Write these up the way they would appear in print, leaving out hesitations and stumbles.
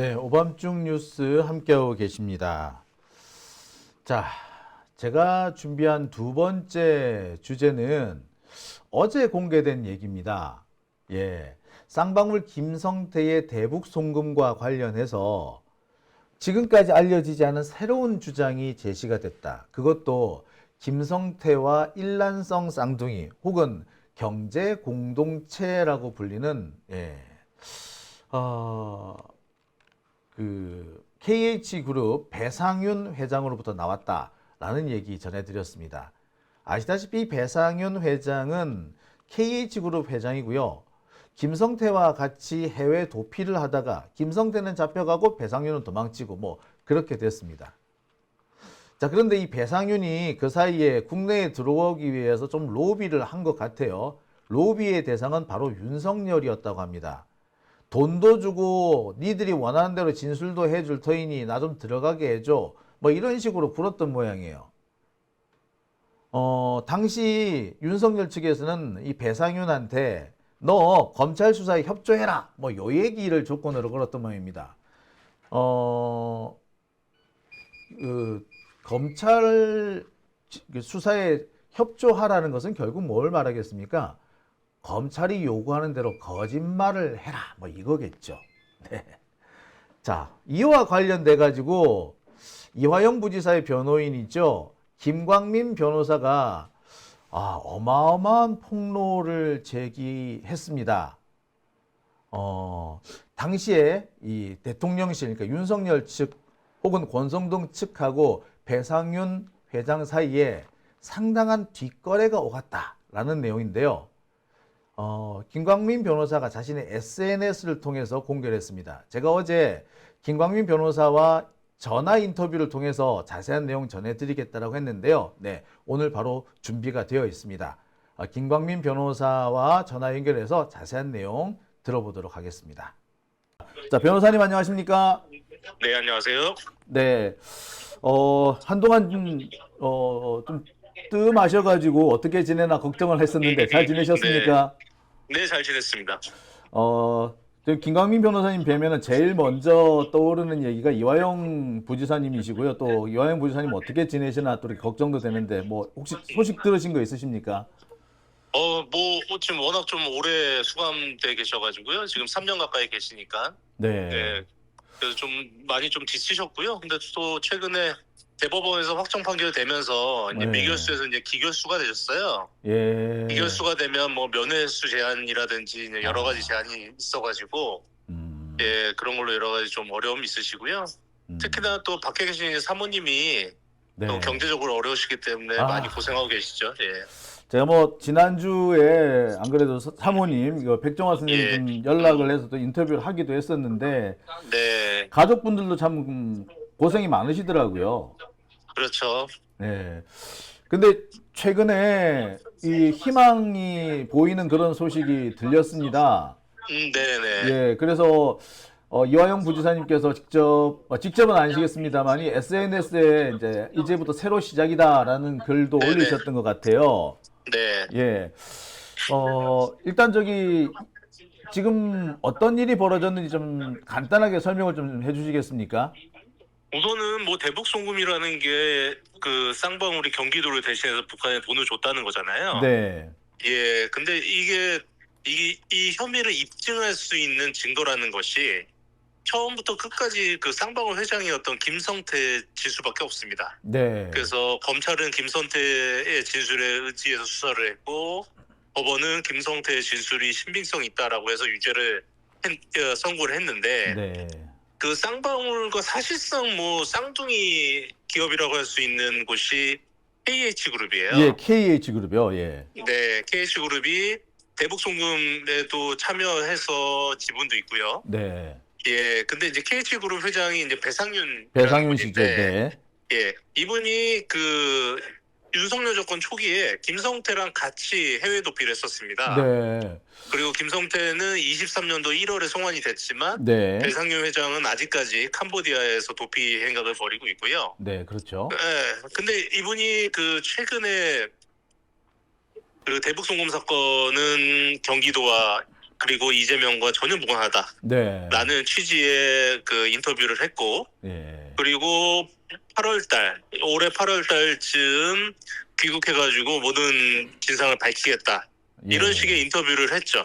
네, 오밤중 뉴스 함께하고 계십니다. 자, 제가 준비한 두 번째 주제는 어제 공개된 얘기입니다. 예, 쌍방울 김성태의 대북 송금과 관련해서 지금까지 알려지지 않은 새로운 주장이 제시가 됐다. 그것도 김성태와 일란성 쌍둥이 혹은 경제 공동체라고 불리는 어, KH그룹 배상윤 회장으로부터 나왔다라는 얘기 전해드렸습니다. 아시다시피 배상윤 회장은 KH그룹 회장이고요. 김성태와 같이 해외 도피를 하다가 김성태는 잡혀가고 배상윤은 도망치고 뭐 그렇게 됐습니다. 자, 그런데 이 배상윤이 그 사이에 국내에 들어오기 위해서 좀 로비를 한 것 같아요. 로비의 대상은 바로 윤석열이었다고 합니다. 돈도 주고 니들이 원하는 대로 진술도 해줄 터이니 나 좀 들어가게 해줘. 뭐 이런 식으로 굴었던 모양이에요. 당시 윤석열 측에서는 이 배상윤한테 너 검찰 수사에 협조해라. 뭐 요 얘기를 조건으로 걸었던 모양입니다. 검찰 수사에 협조하라는 것은 결국 뭘 말하겠습니까? 검찰이 요구하는 대로 거짓말을 해라. 뭐 이거겠죠. 네. 자, 이와 관련돼 가지고 이화영 부지사의 변호인이죠. 김광민 변호사가 어마어마한 폭로를 제기했습니다. 당시에 이 대통령실, 그러니까 윤석열 측 혹은 권성동 측하고 배상윤 회장 사이에 상당한 뒷거래가 오갔다라는 내용인데요. 김광민 변호사가 자신의 SNS를 통해서 공개를 했습니다. 제가 어제 김광민 변호사와 전화 인터뷰를 통해서 자세한 내용 전해드리겠다고 했는데요. 네, 오늘 바로 준비가 되어 있습니다. 김광민 변호사와 전화 연결해서 자세한 내용 들어보도록 하겠습니다. 자, 변호사님 안녕하십니까? 네, 안녕하세요. 네, 한동안 좀 뜸하셔가지고 어떻게 지내나 걱정을 했었는데 잘 지내셨습니까? 네, 잘 지냈습니다. 저 김광민 변호사님 뵈면은 제일 먼저 떠오르는 얘기가 이화영 부지사님이시고요. 또 이화영 부지사님 어떻게 지내시나 또 이렇게 걱정도 되는데 뭐 혹시 소식 들으신 거 있으십니까? 지금 워낙 좀 오래 수감돼 계셔가지고요. 지금 3년 가까이 계시니까. 네. 네, 그래서 좀 많이 좀 지치셨고요. 근데 또 최근에 대법원에서 확정 판결되면서 이제 네. 미결수에서 이제 기결수가 되셨어요. 예. 기결수가 되면 뭐 면회수 제한이라든지 이제 여러 가지 제한이 있어가지고 예, 그런 걸로 여러 가지 좀 어려움이 있으시고요. 특히나 또 밖에 계신 사모님이 네. 또 경제적으로 어려우시기 때문에 많이 고생하고 계시죠. 예. 제가 뭐 지난주에 안 그래도 사모님 이거 백종화 선생님 예. 좀 연락을 해서 또 인터뷰를 하기도 했었는데 네, 가족분들도 참 고생이 많으시더라고요. 그렇죠. 네. 근데 최근에 이 희망이 보이는 그런 소식이 들렸습니다. 네네. 예, 그래서 이화영 부지사님께서 직접은 아니시겠습니다만이 SNS에 이제부터 새로 시작이다라는 글도 네네. 올리셨던 것 같아요. 네. 예. 일단 지금 어떤 일이 벌어졌는지 좀 간단하게 설명을 좀 해주시겠습니까? 우선은 뭐 대북 송금이라는 게 그 쌍방울이 경기도를 대신해서 북한에 돈을 줬다는 거잖아요. 네. 예, 근데 이게 이 혐의를 입증할 수 있는 증거라는 것이 처음부터 끝까지 그 쌍방울 회장이었던 김성태 진술밖에 없습니다. 네. 그래서 검찰은 김성태의 진술에 의지해서 수사를 했고 법원은 김성태의 진술이 신빙성이 있다라고 해서 유죄를 선고를 했는데 네. 그 쌍방울과 사실상 뭐 쌍둥이 기업이라고 할 수 있는 곳이 KH그룹이에요. 예, KH그룹이요. 예. 네, KH그룹이 대북 송금에도 참여해서 지분도 있고요. 네. 예, 근데 이제 KH그룹 회장이 이제 배상윤 씨죠. 네. 예, 이분이 그 윤석열 정권 초기에 김성태랑 같이 해외 도피를 했었습니다. 네. 그리고 김성태는 23년도 1월에 송환이 됐지만 네. 배상윤 회장은 아직까지 캄보디아에서 도피 행각을 벌이고 있고요. 네, 그렇죠. 예, 근데 이분이 그 최근에 그 대북 송금 사건은 경기도와 그리고 이재명과 전혀 무관하다라는 네. 취지의 그 인터뷰를 했고, 예. 그리고 올해 8월 달쯤 귀국해가지고 모든 진상을 밝히겠다. 이런 예. 식의 인터뷰를 했죠.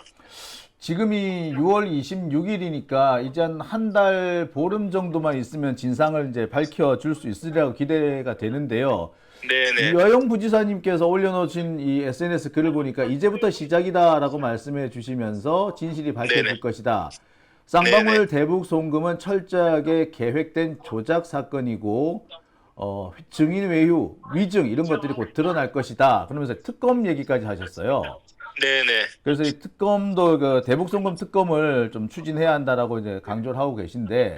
지금이 6월 26일이니까 이제 한 달 보름 정도만 있으면 진상을 이제 밝혀줄 수 있으리라고 기대가 되는데요. 네네. 유아용 부지사님께서 올려놓으신 이 SNS 글을 보니까 이제부터 시작이다라고 말씀해 주시면서 진실이 밝혀질 네네. 것이다. 네네. 쌍방울 대북 송금은 철저하게 계획된 조작 사건이고 증인 외유, 위증 이런 것들이 곧 드러날 것이다. 그러면서 특검 얘기까지 하셨어요. 네네. 그래서 이 특검도 그 대북 송금 특검을 좀 추진해야 한다라고 이제 강조를 하고 계신데,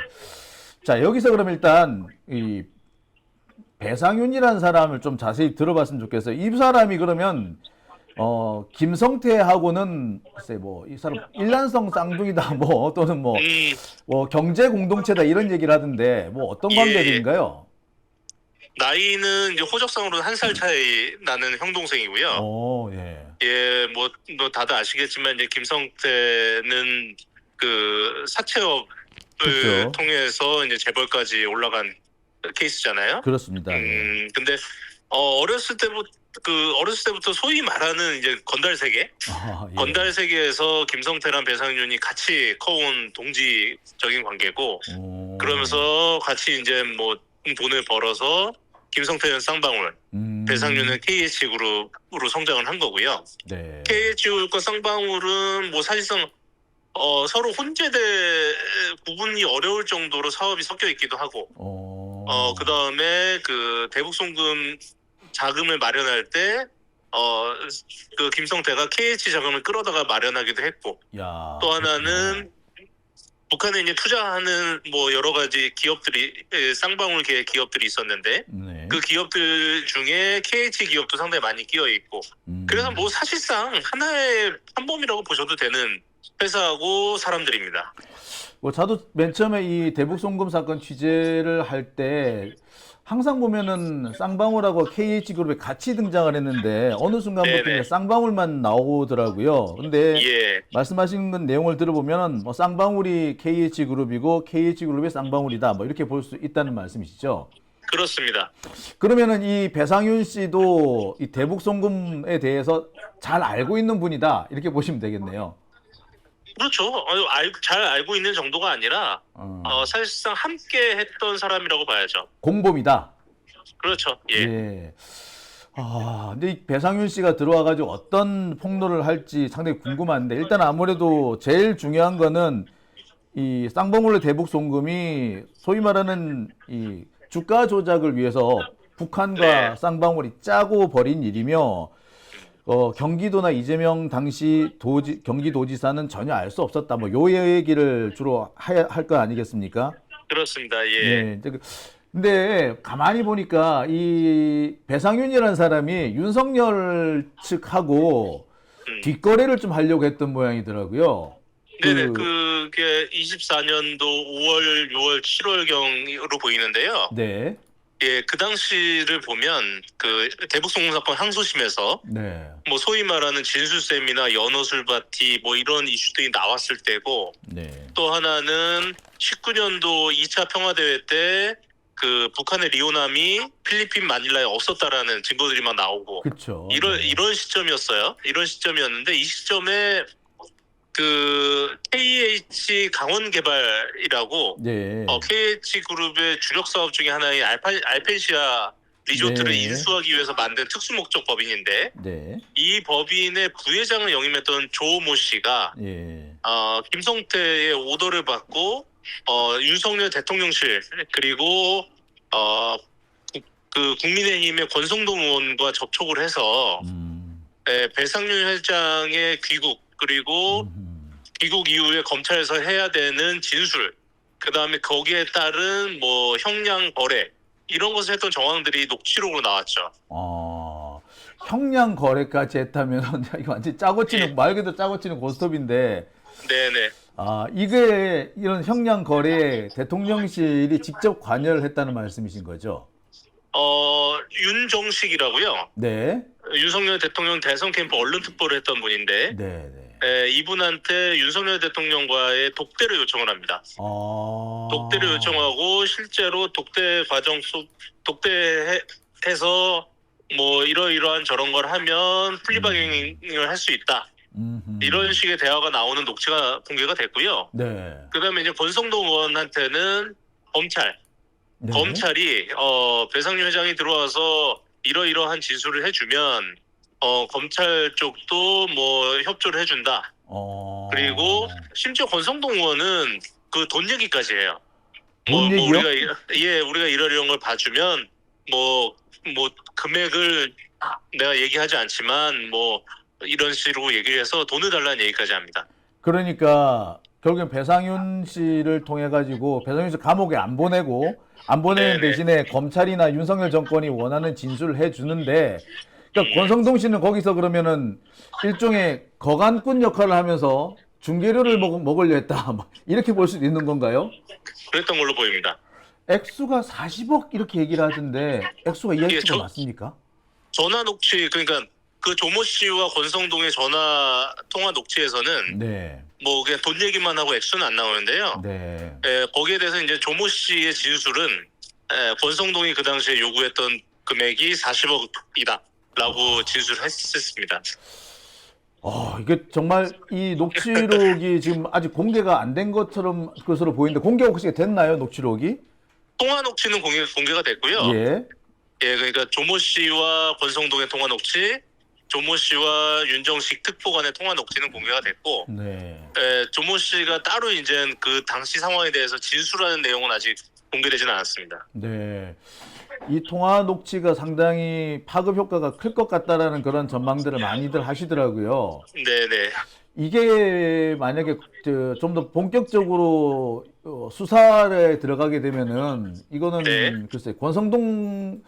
자 여기서 그럼 일단 이 배상윤이라는 사람을 좀 자세히 들어봤으면 좋겠어요. 이 사람이 그러면 김성태하고는 글쎄 뭐 이 사람 일란성 쌍둥이다 뭐 또는 뭐 경제 공동체다 이런 얘기를 하던데 뭐 어떤 예, 예. 관계들인가요? 나이는 이제 호적상으로는 1살 차이 나는 형 동생이고요. 예. 예, 뭐 다들 아시겠지만 이제 김성태는 그 사채업을 그렇죠. 통해서 이제 재벌까지 올라간 케이스잖아요. 그렇습니다. 예. 근데 어렸을 때부터 소위 말하는 이제 건달 세계, 예. 건달 세계에서 김성태랑 배상윤이 같이 커온 동지적인 관계고, 그러면서 같이 이제 뭐 돈을 벌어서 김성태는 쌍방울, 배상윤은 KH그룹으로 성장을 한 거고요. 네. KH그룹과 쌍방울은 뭐 사실상 서로 혼재돼 구분이 어려울 정도로 사업이 섞여 있기도 하고, 그 다음에 그 대북송금 자금을 마련할 때, 그 김성태가 KH 자금을 끌어다가 마련하기도 했고, 야, 또 하나는 북한에 이제 투자하는 뭐 여러 가지 기업들이, 쌍방울계 기업들이 있었는데, 네. 그 기업들 중에 KH 기업도 상당히 많이 끼어 있고, 그래서 뭐 사실상 하나의 한범이라고 보셔도 되는 회사하고 사람들입니다. 뭐 저도 맨 처음에 이 대북 송금 사건 취재를 할 때 항상 보면은 쌍방울하고 KH그룹이 같이 등장을 했는데 어느 순간부터 네네. 이제 쌍방울만 나오더라고요. 근데 예, 말씀하신 건 내용을 들어보면은 뭐 쌍방울이 KH그룹이고 KH그룹이 쌍방울이다 뭐 이렇게 볼 수 있다는 말씀이시죠? 그렇습니다. 그러면은 이 배상윤 씨도 이 대북 송금에 대해서 잘 알고 있는 분이다 이렇게 보시면 되겠네요. 그렇죠. 잘 알고 있는 정도가 아니라 사실상 함께 했던 사람이라고 봐야죠. 공범이다. 그렇죠. 예. 예. 근데 이 배상윤 씨가 들어와가지고 어떤 폭로를 할지 상당히 궁금한데, 일단 아무래도 제일 중요한 거는 이 쌍방울의 대북 송금이 소위 말하는 이 주가 조작을 위해서 북한과 네. 쌍방울이 짜고 벌인 일이며, 경기도나 이재명 당시 경기도지사는 전혀 알 수 없었다. 뭐 요 얘기를 주로 할 거 아니겠습니까? 그렇습니다. 예. 네. 근데 가만히 보니까 이 배상윤이라는 사람이 윤석열 측하고 뒷거래를 좀 하려고 했던 모양이더라고요. 네네. 그게 24년도 5월, 6월, 7월경으로 보이는데요. 네. 예, 그 당시를 보면 그 대북송금 사건 항소심에서 네. 뭐 소위 말하는 진수쌤이나 연어술바티 뭐 이런 이슈들이 나왔을 때고, 네. 또 하나는 19년도 2차 평화대회 때 그 북한의 리오남이 필리핀 마닐라에 없었다라는 증거들이 막 나오고, 그렇죠. 이런 시점이었어요. 이런 시점이었는데 이 시점에 그 KH 강원개발이라고 네. KH 그룹의 주력 사업 중에 하나인 알펜시아 리조트를 네. 인수하기 위해서 만든 특수목적 법인인데, 네. 이 법인의 부회장을 역임했던 조모 씨가 예. 김성태의 오더를 받고 윤석열 대통령실 그리고 그 국민의힘의 권성동 의원과 접촉을 해서 배상윤 회장의 귀국, 그리고 귀국 이후에 검찰에서 해야 되는 진술, 그 다음에 거기에 따른 뭐 형량 거래 이런 것을 했던 정황들이 녹취록으로 나왔죠. 형량 거래까지 했다면 이거 완전 짜고 치는 말 그대로 짜고 치는 고스톱인데. 네네. 이게 이런 형량 거래에 대통령실이 직접 관여를 했다는 말씀이신 거죠? 윤정식이라고요. 네. 윤석열 대통령 대선 캠프 언론 특보를 했던 분인데, 네, 네. 이분한테 윤석열 대통령과의 독대를 요청을 합니다. 독대를 요청하고 실제로 독대 과정 속 독대해서 뭐 이러이러한 저런 걸 하면 플리바깅을 할 수 있다. 이런 식의 대화가 나오는 녹취가 공개가 됐고요. 네. 그다음에 이제 권성동 의원한테는 네. 검찰이 배상윤 회장이 들어와서 이러이러한 진술을 해주면 검찰 쪽도 뭐 협조를 해준다. 그리고 심지어 권성동 의원은 그 돈 얘기까지 해요. 돈 얘기요? 우리가 이런 걸 봐주면 뭐 금액을 내가 얘기하지 않지만 뭐 이런 식으로 얘기를 해서 돈을 달라는 얘기까지 합니다. 그러니까 결국엔 배상윤 씨를 통해 가지고 배상윤 씨 감옥에 안 보내고 안 보내는 네네. 대신에 검찰이나 윤석열 정권이 원하는 진술을 해주는데, 그러니까 권성동 씨는 거기서 그러면은 일종의 거간꾼 역할을 하면서 중개료를 먹으려 했다, 뭐 이렇게 볼 수도 있는 건가요? 그랬던 걸로 보입니다. 액수가 40억 이렇게 얘기를 하던데 액수가 이 액수가 맞습니까? 전화 녹취, 그러니까 그 조모 씨와 권성동의 전화 통화 녹취에서는 네. 뭐 그냥 돈 얘기만 하고 액수는 안 나오는데요. 네. 거기에 대해서 이제 조모 씨의 진술은 권성동이 그 당시에 요구했던 금액이 40억이다라고 진술을 했습니다. 이게 정말 이 녹취록이 지금 아직 공개가 안 된 것으로 보이는데, 공개가 혹시 됐나요, 녹취록이? 통화 녹취는 공개가 됐고요. 예. 그러니까 조모 씨와 권성동의 통화 녹취, 조모 씨와 윤정식 특보관의 통화 녹취는 공개가 됐고, 네. 조모 씨가 따로 이제 그 당시 상황에 대해서 진술하는 내용은 아직 공개되지는 않았습니다. 네. 이 통화 녹취가 상당히 파급 효과가 클 것 같다라는 그런 전망들을 많이들 하시더라고요. 네네. 이게 만약에 좀 더 본격적으로 수사에 들어가게 되면은 이거는 네. 글쎄 권성동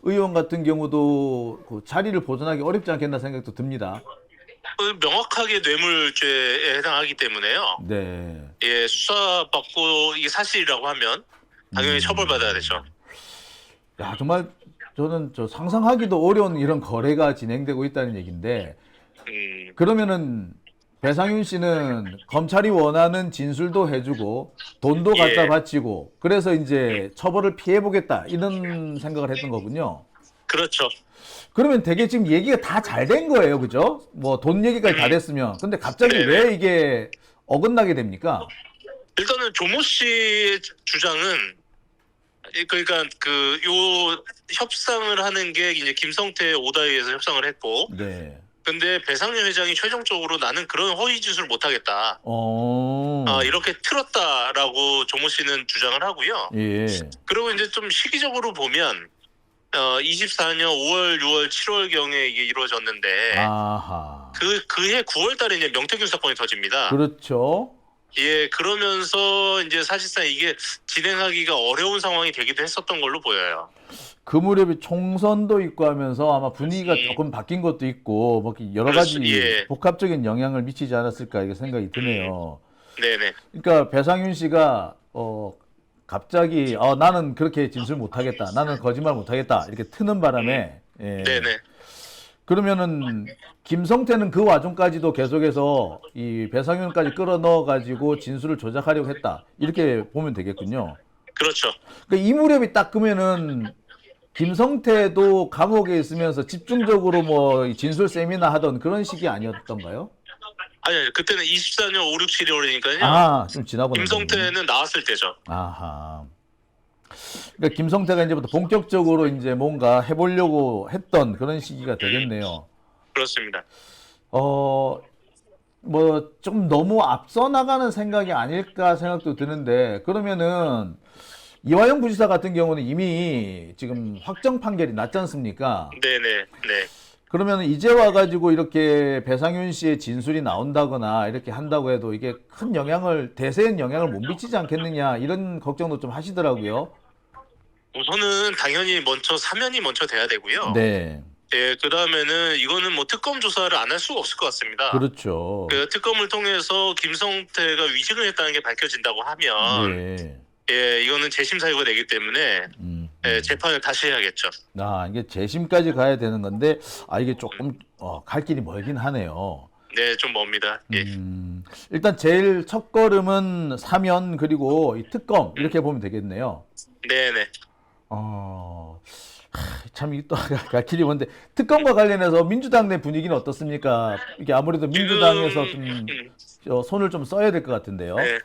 의원 같은 경우도 그 자리를 보존하기 어렵지 않겠나 생각도 듭니다. 명확하게 뇌물죄에 해당하기 때문에요. 네. 예, 수사받고 이게 사실이라고 하면 당연히 처벌받아야 되죠. 야, 정말 저는 상상하기도 어려운 이런 거래가 진행되고 있다는 얘기인데, 그러면은 배상윤 씨는 검찰이 원하는 진술도 해주고 돈도 갖다 바치고 그래서 이제 처벌을 피해보겠다 이런 생각을 했던 거군요. 그렇죠. 그러면 되게 지금 얘기가 다 잘 된 거예요, 그죠? 뭐 돈 얘기까지 다 됐으면. 근데 갑자기 왜 이게 어긋나게 됩니까? 일단은 조모 씨의 주장은, 그러니까 요 협상을 하는 게 이제 김성태 오다이에서 협상을 했고, 네. 근데 배상윤 회장이 최종적으로 나는 그런 허위 진술을 못 하겠다. 이렇게 틀었다라고 조모 씨는 주장을 하고요. 예. 그리고 이제 좀 시기적으로 보면 24년 5월, 6월, 7월 경에 이게 이루어졌는데, 아하. 그해 9월 달에 이제 명태균 사건이 터집니다. 그렇죠. 예, 그러면서 이제 사실상 이게 진행하기가 어려운 상황이 되기도 했었던 걸로 보여요. 그 무렵에 총선도 있고 하면서 아마 분위기가 조금 바뀐 것도 있고 뭐 여러 가지 복합적인 영향을 미치지 않았을까 이게 생각이 드네요. 네네. 그러니까 배상윤 씨가 갑자기 나는 그렇게 진술 못하겠다, 나는 거짓말 못하겠다 이렇게 트는 바람에 네네. 그러면은 김성태는 그 와중까지도 계속해서 이 배상윤까지 끌어넣어 가지고 진술을 조작하려고 했다 이렇게 보면 되겠군요. 그렇죠. 그러니까 이 무렵이 딱 그러면은 김성태도 감옥에 있으면서 집중적으로 뭐 진술 세미나 하던 그런 시기 아니었던가요? 아니, 그때는 24년 5, 6, 7월이니까요. 좀 지나고 김성태는 나왔을 때죠. 아하. 그러니까 김성태가 이제부터 본격적으로 이제 뭔가 해보려고 했던 그런 시기가 되겠네요. 그렇습니다. 뭐 좀 너무 앞서 나가는 생각이 아닐까 생각도 드는데, 그러면은 이화영 부지사 같은 경우는 이미 지금 확정 판결이 났지 않습니까? 네네. 네. 그러면 이제 와가지고 이렇게 배상윤 씨의 진술이 나온다거나 이렇게 한다고 해도 이게 큰 영향을, 대세엔 영향을 못 미치지 않겠느냐 이런 걱정도 좀 하시더라고요. 우선은 당연히 사면이 먼저 돼야 되고요. 네. 예, 그 다음에는 이거는 뭐 특검 조사를 안 할 수가 없을 것 같습니다. 그렇죠. 그 특검을 통해서 김성태가 위증을 했다는 게 밝혀진다고 하면, 네. 예, 이거는 재심 사유가 되기 때문에 재판을 다시 해야겠죠. 이게 재심까지 가야 되는 건데, 이게 조금 갈 길이 멀긴 하네요. 네, 좀 멉니다. 예. 일단 제일 첫 걸음은 사면 그리고 이 특검 이렇게 보면 되겠네요. 네네. 참 이게 또 갈 길이 먼데 특검과 관련해서 민주당 내 분위기는 어떻습니까? 이게 아무래도 민주당에서 좀 음, 손을 좀 써야 될 것 같은데요. 네.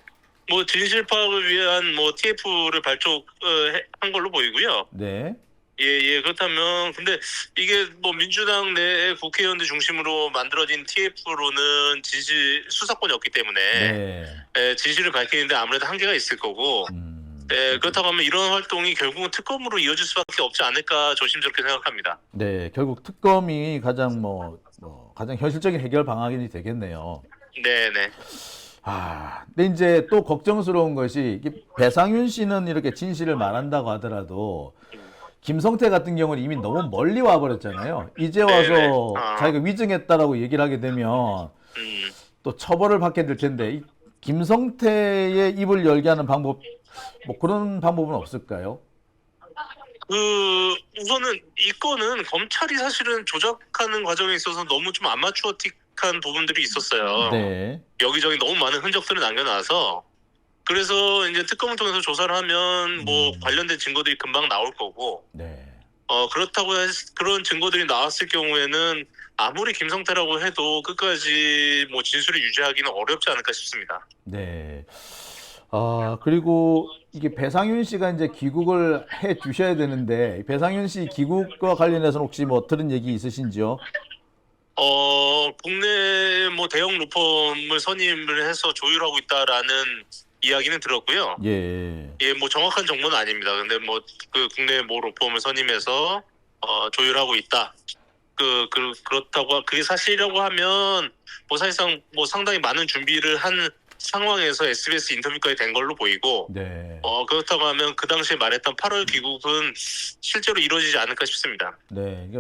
뭐 진실 파악을 위한 뭐 TF를 발족한 걸로 보이고요. 네. 예, 그렇다면 근데 이게 뭐 민주당 내 국회의원들 중심으로 만들어진 TF로는 진실 수사권이 없기 때문에 네. 진실을 밝히는데 아무래도 한계가 있을 거고 그렇다고 하면 이런 활동이 결국은 특검으로 이어질 수밖에 없지 않을까 조심스럽게 생각합니다. 네, 결국 특검이 가장 가장 현실적인 해결 방안이 되겠네요. 네네. 근데 이제 또 걱정스러운 것이 이게 배상윤 씨는 이렇게 진실을 말한다고 하더라도 김성태 같은 경우는 이미 너무 멀리 와버렸잖아요. 이제 와서 네네. 자기가 위증했다라고 얘기를 하게 되면 또 처벌을 받게 될 텐데 이 김성태의 입을 열게 하는 방법, 뭐 그런 방법은 없을까요? 우선은 이 건은 검찰이 사실은 조작하는 과정에 있어서 너무 좀 아마추어틱한 부분들이 있었어요. 네. 여기저기 너무 많은 흔적들을 남겨놔서 그래서 이제 특검을 통해서 조사를 하면 뭐 관련된 증거들이 금방 나올 거고 네. 그렇다고 그런 증거들이 나왔을 경우에는 아무리 김성태라고 해도 끝까지 뭐 진술을 유지하기는 어렵지 않을까 싶습니다. 네. 그리고 이게 배상윤 씨가 이제 귀국을 해 주셔야 되는데 배상윤 씨 귀국과 관련해서는 혹시 뭐 들은 얘기 있으신지요? 국내 뭐 대형 로펌을 선임을 해서 조율하고 있다라는 이야기는 들었고요. 예. 예, 뭐 정확한 정보는 아닙니다. 근데 뭐 그 국내 모 로펌을 선임해서 조율하고 있다. 그렇다고 그게 사실이라고 하면 뭐 사실상 뭐 상당히 많은 준비를 한 상황에서 SBS 인터뷰까지 된 걸로 보이고 네. 그렇다고 하면 그 당시에 말했던 8월 귀국은 실제로 이루어지지 않을까 싶습니다. 네.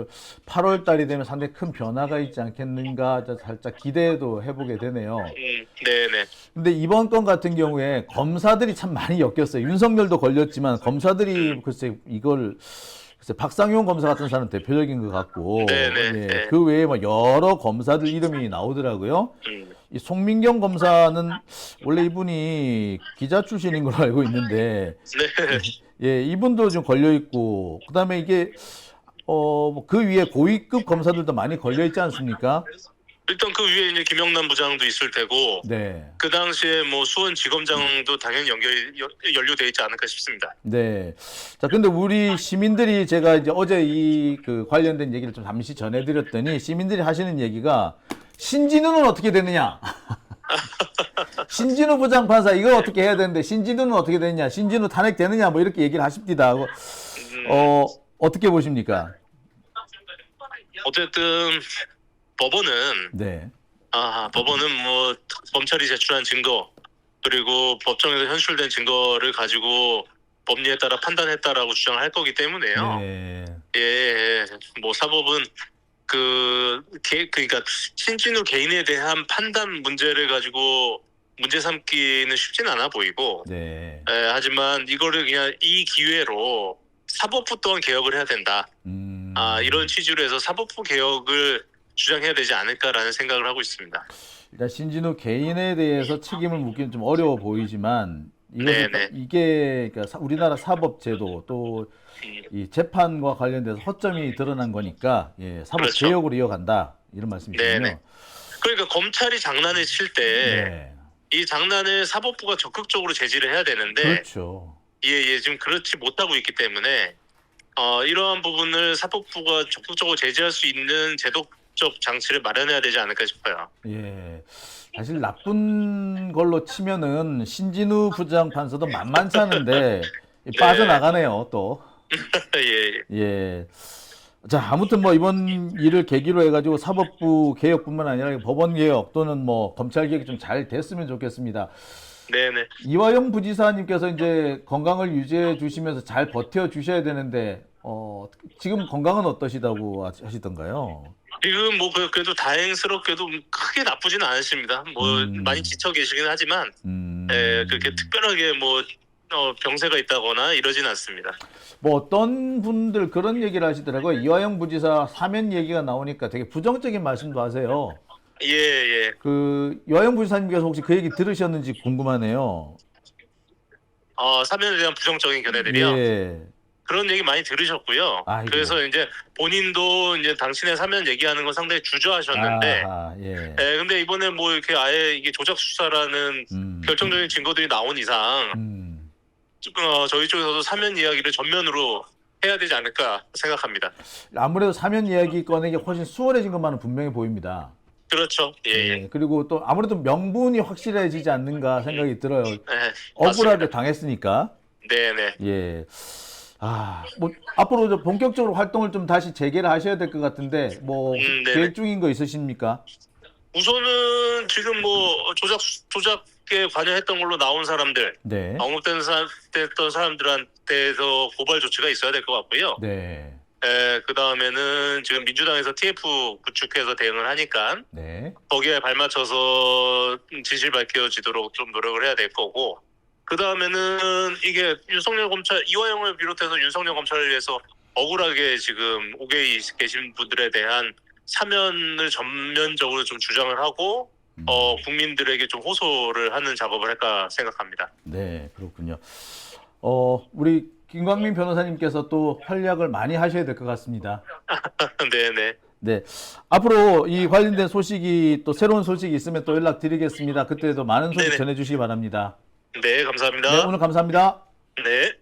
8월 달이 되면 상당히 큰 변화가 있지 않겠는가 살짝 기대도 해보게 되네요. 네네. 근데 이번 건 같은 경우에 검사들이 참 많이 엮였어요. 윤석열도 걸렸지만 검사들이 글쎄 박상용 검사 같은 사람은 대표적인 것 같고, 네네. 그 외에 뭐 여러 검사들 이름이 나오더라고요. 이 송민경 검사는 원래 이분이 기자 출신인 걸로 알고 있는데, 네. 이분도 좀 걸려 있고, 그다음에 이게 그 위에 고위급 검사들도 많이 걸려 있지 않습니까? 일단 그 위에 이제 김영남 부장도 있을 테고, 네. 그 당시에 뭐 수원지검장도 당연히 연루돼 있지 않을까 싶습니다. 네. 자, 근데 우리 시민들이 제가 이제 어제 그 관련된 얘기를 좀 잠시 전해드렸더니 시민들이 하시는 얘기가 신진우는 어떻게 되느냐? 신진우 부장판사 이걸 어떻게 해야 되는데 신진우는 어떻게 되느냐? 신진우 탄핵되느냐? 뭐 이렇게 얘기를 하십니다. 어떻게 보십니까? 어쨌든 법원은 뭐 검찰이 제출한 증거 그리고 법정에서 현출된 증거를 가지고 법리에 따라 판단했다라고 주장을 할 거기 때문에요. 네. 뭐 사법은 그러니까 신진우 개인에 대한 판단 문제를 가지고 문제 삼기는 쉽지는 않아 보이고. 네. 하지만 이거를 그냥 이 기회로 사법부 또한 개혁을 해야 된다. 이런 취지로 해서 사법부 개혁을 주장해야 되지 않을까라는 생각을 하고 있습니다. 일단 신진우 개인에 대해서 책임을 묻기는 좀 어려워 보이지만 이게 그러니까 우리나라 사법제도 또 이 재판과 관련돼서 허점이 드러난 거니까 사법 그렇죠. 개혁으로 이어간다 이런 말씀이시군요. 그러니까 검찰이 장난을 칠 때 이 장난을 사법부가 적극적으로 제지를 해야 되는데 그렇죠. 지금 그렇지 못하고 있기 때문에 이러한 부분을 사법부가 적극적으로 제지할 수 있는 제도적 장치를 마련해야 되지 않을까 싶어요. 사실 나쁜 걸로 치면은 신진우 부장판사도 만만치 않은데 빠져나가네요 또. 자, 아무튼 뭐 이번 일을 계기로 해가지고 사법부 개혁뿐만 아니라 법원 개혁 또는 뭐 검찰 개혁이 좀 잘 됐으면 좋겠습니다. 네네. 이화영 부지사님께서 이제 건강을 유지해 주시면서 잘 버텨 주셔야 되는데 지금 건강은 어떠시다고 하시던가요? 지금 뭐 그래도 다행스럽게도 크게 나쁘지는 않으십니다. 뭐 많이 지쳐 계시긴 하지만 그렇게 특별하게 뭐 병세가 있다거나 이러진 않습니다. 뭐 어떤 분들 그런 얘기를 하시더라고요. 이화영 부지사 사면 얘기가 나오니까 되게 부정적인 말씀도 하세요. 예, 예. 그 여행부 지사님께서 혹시 그 얘기 들으셨는지 궁금하네요. 사면에 대한 부정적인 견해들이요. 예. 그런 얘기 많이 들으셨고요. 아이고. 그래서 이제 본인도 이제 당신의 사면 얘기하는 거 상당히 주저하셨는데, 아하, 예. 근데 이번에 뭐 이렇게 아예 이게 조작 수사라는 결정적인 증거들이 나온 이상, 저희 쪽에서도 사면 이야기를 전면으로 해야 되지 않을까 생각합니다. 아무래도 사면 이야기 꺼내기 훨씬 수월해진 것만은 분명해 보입니다. 그렇죠. 예, 예. 예. 그리고 또 아무래도 명분이 확실해지지 않는가 생각이 들어요. 네, 억울하게 맞습니다. 당했으니까. 네네. 예. 뭐 앞으로 이제 본격적으로 활동을 좀 다시 재개를 하셔야 될 것 같은데 뭐 네네. 계획 중인 거 있으십니까? 우선은 지금 뭐 조작에 관여했던 걸로 나온 사람들, 네. 언급됐던 사람들한테서 고발 조치가 있어야 될 것 같고요. 네. 그 다음에는 지금 민주당에서 TF 구축해서 대응을 하니까 네. 거기에 발맞춰서 진실 밝혀지도록 좀 노력을 해야 될 거고, 그 다음에는 이게 윤석열 검찰, 이화영을 비롯해서 윤석열 검찰을 위해서 억울하게 지금 옥에 계신 분들에 대한 사면을 전면적으로 좀 주장을 하고 국민들에게 좀 호소를 하는 작업을 할까 생각합니다. 네, 그렇군요. 우리 김광민 변호사님께서 또 활약을 많이 하셔야 될 것 같습니다. 네네. 네. 앞으로 이 관련된 소식이 또 새로운 소식이 있으면 또 연락드리겠습니다. 그때도 많은 소식 네네. 전해주시기 바랍니다. 네, 감사합니다. 네, 오늘 감사합니다. 네.